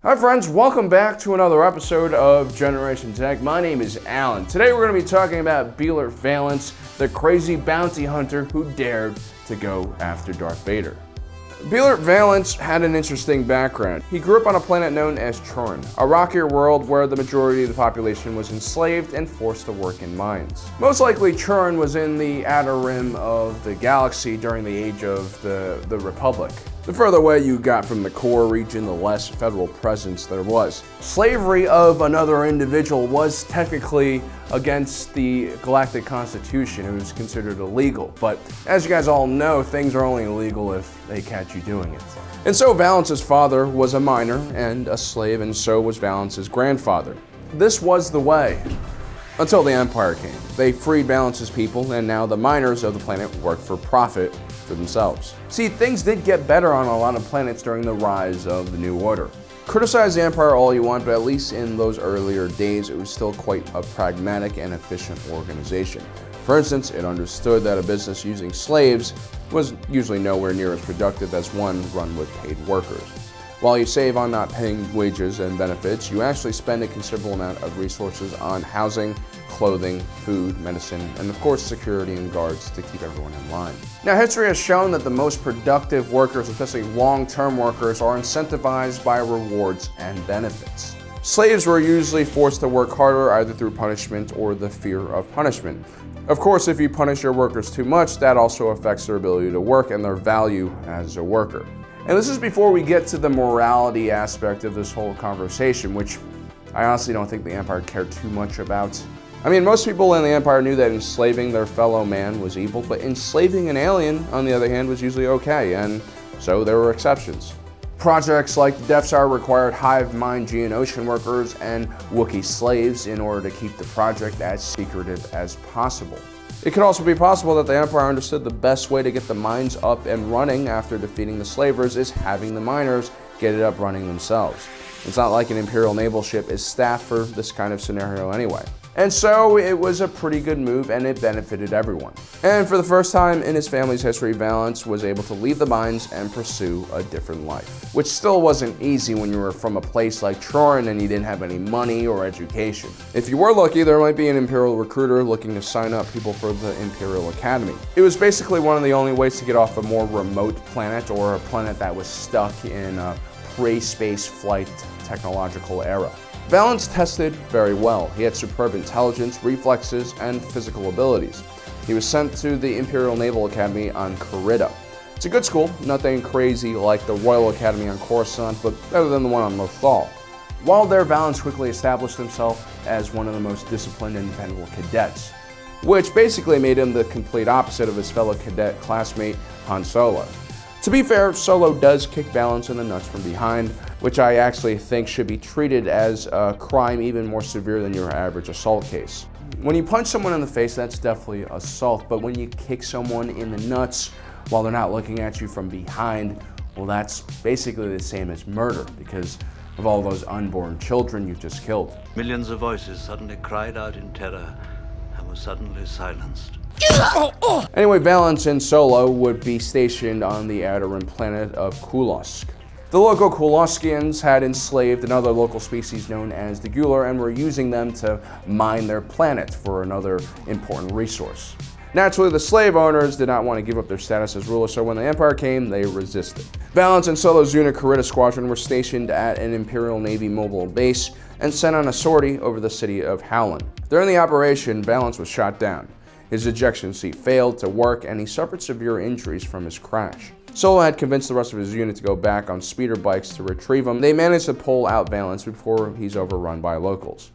Hi friends, welcome back to another episode of Generation Tech. My name is Alan. Today we're going to be talking about Valance, the crazy bounty hunter who dared to go after Darth Vader. Valance had an interesting background. He grew up on a planet known as Urrr'k, a rockier world where the majority of the population was enslaved and forced to work in mines. Most likely, Urrr'k was in the outer rim of the galaxy during the age of the Republic. The further away you got from the core region, the less federal presence there was. Slavery of another individual was technically against the Galactic Constitution. It was considered illegal, but as you guys all know, things are only illegal if they catch you doing it. And so Valance's father was a miner and a slave, and so was Valance's grandfather. This was the way. Until the Empire came. They freed Valance's people, and now the miners of the planet work for profit for themselves. See, things did get better on a lot of planets during the rise of the New Order. Criticize the Empire all you want, but at least in those earlier days, it was still quite a pragmatic and efficient organization. For instance, it understood that a business using slaves was usually nowhere near as productive as one run with paid workers. While you save on not paying wages and benefits, you actually spend a considerable amount of resources on housing, clothing, food, medicine, and of course security and guards to keep everyone in line. Now, history has shown that the most productive workers, especially long-term workers, are incentivized by rewards and benefits. Slaves were usually forced to work harder either through punishment or the fear of punishment. Of course, if you punish your workers too much, that also affects their ability to work and their value as a worker. And this is before we get to the morality aspect of this whole conversation, which I honestly don't think the Empire cared too much about. I mean, most people in the Empire knew that enslaving their fellow man was evil, but enslaving an alien, on the other hand, was usually okay, and so there were exceptions. Projects like the Death Star required hive mind Geonosian workers and Wookiee slaves in order to keep the project as secretive as possible. It could also be possible that the Empire understood the best way to get the mines up and running after defeating the slavers is having the miners get it up running themselves. It's not like an Imperial naval ship is staffed for this kind of scenario anyway. And so it was a pretty good move and it benefited everyone. And for the first time in his family's history, Valance was able to leave the mines and pursue a different life. Which still wasn't easy when you were from a place like Urrr'k and you didn't have any money or education. If you were lucky, there might be an Imperial recruiter looking to sign up people for the Imperial Academy. It was basically one of the only ways to get off a more remote planet or a planet that was stuck in a pre-space flight technological era. Valance tested very well. He had superb intelligence, reflexes, and physical abilities. He was sent to the Imperial Naval Academy on Kurita. It's a good school, nothing crazy like the Royal Academy on Coruscant, but better than the one on Lothal. While there, Valance quickly established himself as one of the most disciplined and dependable cadets, which basically made him the complete opposite of his fellow cadet classmate Han Solo. To be fair, Solo does kick Valance in the nuts from behind, which I actually think should be treated as a crime even more severe than your average assault case. When you punch someone in the face, that's definitely assault, but when you kick someone in the nuts while they're not looking at you from behind, well, that's basically the same as murder because of all those unborn children you've just killed. Millions of voices suddenly cried out in terror and were suddenly silenced. Anyway, Valance and Solo would be stationed on the outer rim planet of Kulosk. The local Kuloskians had enslaved another local species known as the Gular and were using them to mine their planet for another important resource. Naturally, the slave owners did not want to give up their status as rulers, so when the Empire came, they resisted. Valance and Solo's unit Kurita Squadron were stationed at an Imperial Navy mobile base and sent on a sortie over the city of Howland. During the operation, Valance was shot down. His ejection seat failed to work and he suffered severe injuries from his crash. Solo had convinced the rest of his unit to go back on speeder bikes to retrieve him. They managed to pull out Valance before he's overrun by locals.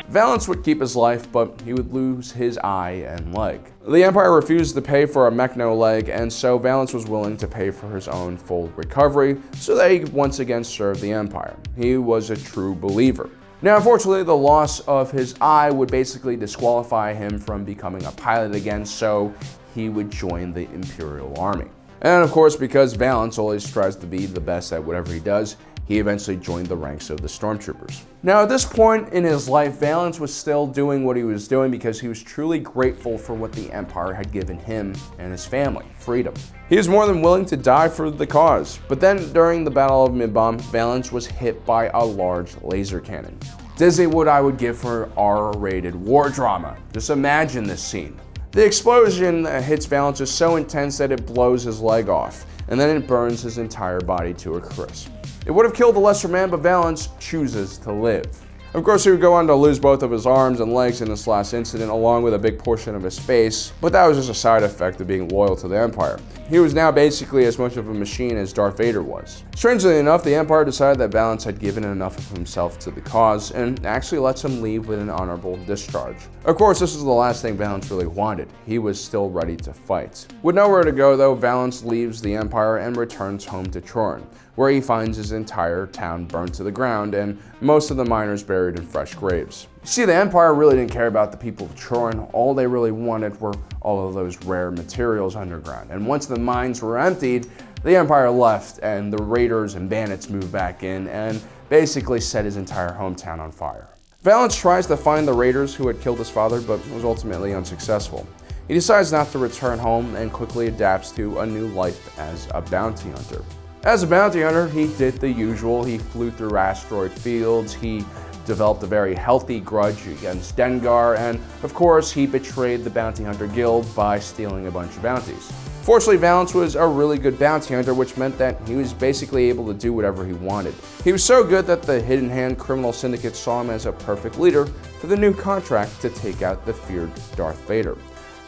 Valance would keep his life, but he would lose his eye and leg. The Empire refused to pay for a Mechno leg, and so Valance was willing to pay for his own full recovery so that he could once again serve the Empire. He was a true believer. Now, unfortunately, the loss of his eye would basically disqualify him from becoming a pilot again, so he would join the Imperial Army. And of course, because Valance always tries to be the best at whatever he does, he he eventually joined the ranks of the Stormtroopers. Now, at this point in his life, Valance was still doing what he was doing because he was truly grateful for what the Empire had given him and his family, freedom. He was more than willing to die for the cause. But then, during the Battle of Midbomb, Valance was hit by a large laser cannon. This is what I would give for R-rated war drama. Just imagine this scene. The explosion that hits Valance is so intense that it blows his leg off, and then it burns his entire body to a crisp. It would have killed the lesser man, but Valance chooses to live. Of course, he would go on to lose both of his arms and legs in this last incident, along with a big portion of his face, but that was just a side effect of being loyal to the Empire. He was now basically as much of a machine as Darth Vader was. Strangely enough, the Empire decided that Valance had given enough of himself to the cause, and actually lets him leave with an honorable discharge. Of course, this was the last thing Valance really wanted. He was still ready to fight. With nowhere to go, though, Valance leaves the Empire and returns home to Troran, where he finds his entire town burned to the ground and most of the miners buried in fresh graves. See, the Empire really didn't care about the people of Troran. All they really wanted were all of those rare materials underground. And once the mines were emptied, the Empire left and the raiders and bandits moved back in and basically set his entire hometown on fire. Valance tries to find the raiders who had killed his father, but was ultimately unsuccessful. He decides not to return home and quickly adapts to a new life as a bounty hunter. As a bounty hunter, he did the usual. He flew through asteroid fields, he developed a very healthy grudge against Dengar, and of course, he betrayed the Bounty Hunter Guild by stealing a bunch of bounties. Fortunately, Valance was a really good bounty hunter, which meant that he was basically able to do whatever he wanted. He was so good that the Hidden Hand criminal syndicate saw him as a perfect leader for the new contract to take out the feared Darth Vader.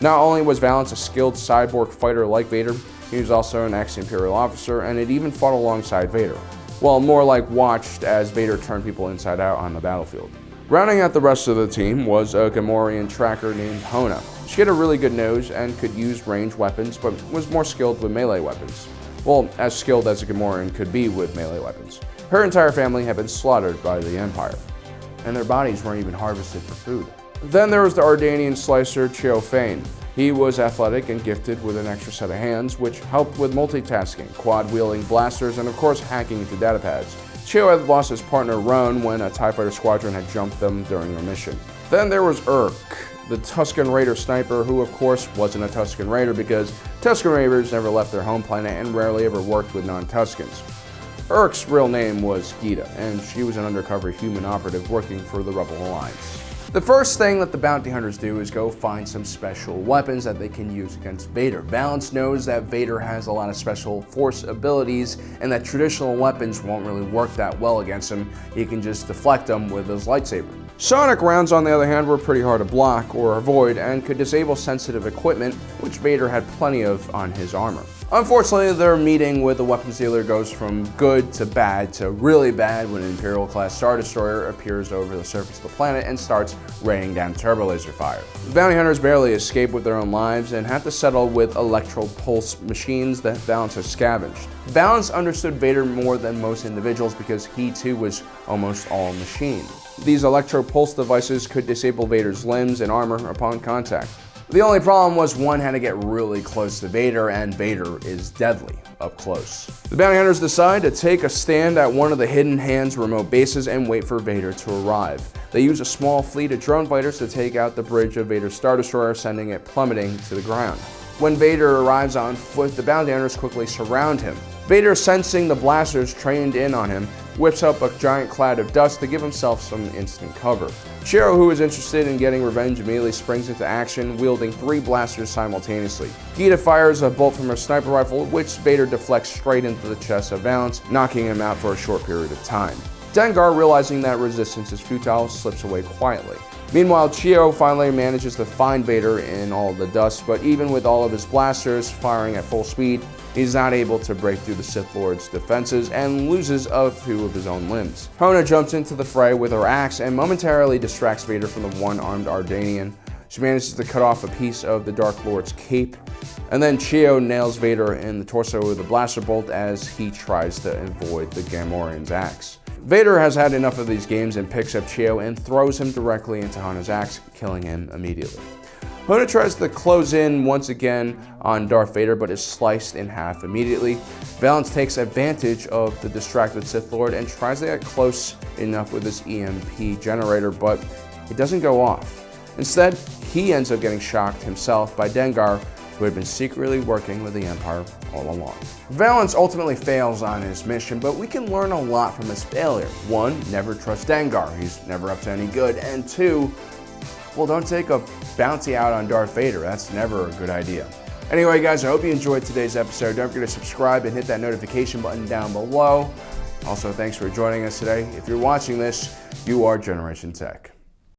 Not only was Valance a skilled cyborg fighter like Vader, he was also an ex-Imperial officer and had even fought alongside Vader. Well, more like watched as Vader turned people inside out on the battlefield. Rounding out the rest of the team was a Gamorrean tracker named Hona. She had a really good nose and could use ranged weapons, but was more skilled with melee weapons. Well, as skilled as a Gamorrean could be with melee weapons. Her entire family had been slaughtered by the Empire, and their bodies weren't even harvested for food. Then there was the Ardanian slicer Cheo Fane. He was athletic and gifted with an extra set of hands, which helped with multitasking, quad-wielding blasters, and of course hacking into datapads. Cheo had lost his partner Roan when a TIE fighter squadron had jumped them during their mission. Then there was Urrr'k, the Tusken Raider sniper, who of course wasn't a Tusken Raider because Tusken Raiders never left their home planet and rarely ever worked with non-Tuskens. Urrrk's real name was Gita, and she was an undercover human operative working for the Rebel Alliance. The first thing that the bounty hunters do is go find some special weapons that they can use against Vader. Valance knows that Vader has a lot of special force abilities and that traditional weapons won't really work that well against him. He can just deflect them with his lightsaber. Sonic rounds, on the other hand, were pretty hard to block or avoid and could disable sensitive equipment, which Vader had plenty of on his armor. Unfortunately, their meeting with the weapons dealer goes from good to bad to really bad when an Imperial-class Star Destroyer appears over the surface of the planet and starts raining down turbo laser fire. The bounty hunters barely escape with their own lives and have to settle with electro-pulse machines that Valance has scavenged. Valance understood Vader more than most individuals because he too was almost all machine. These electro-pulse devices could disable Vader's limbs and armor upon contact. The only problem was one had to get really close to Vader, and Vader is deadly up close. The bounty hunters decide to take a stand at one of the Hidden Hand's remote bases and wait for Vader to arrive. They use a small fleet of drone fighters to take out the bridge of Vader's Star Destroyer, sending it plummeting to the ground. When Vader arrives on foot, the bounty hunters quickly surround him. Vader, sensing the blasters trained in on him, whips up a giant cloud of dust to give himself some instant cover. Cheo, who is interested in getting revenge, immediately springs into action, wielding 3 blasters simultaneously. Gita fires a bolt from her sniper rifle, which Vader deflects straight into the chest of Valance, knocking him out for a short period of time. Dengar, realizing that resistance is futile, slips away quietly. Meanwhile, Cheo finally manages to find Vader in all of the dust, but even with all of his blasters firing at full speed, he's not able to break through the Sith Lord's defenses and loses a few of his own limbs. Hona jumps into the fray with her axe and momentarily distracts Vader from the one-armed Ardanian. She manages to cut off a piece of the Dark Lord's cape, and then Cheo nails Vader in the torso with a blaster bolt as he tries to avoid the Gamorrean's axe. Vader has had enough of these games and picks up Cheo and throws him directly into Hona's axe, killing him immediately. Hona tries to close in once again on Darth Vader, but is sliced in half immediately. Valance takes advantage of the distracted Sith Lord and tries to get close enough with his EMP generator, but it doesn't go off. Instead, he ends up getting shocked himself by Dengar, who had been secretly working with the Empire all along. Valance ultimately fails on his mission, but we can learn a lot from his failure. 1, never trust Dengar, he's never up to any good, and 2, well, don't take a bounty out on Darth Vader, that's never a good idea. Anyway guys, I hope you enjoyed today's episode. Don't forget to subscribe and hit that notification button down below. Also, thanks for joining us today. If you're watching this, you are Generation Tech.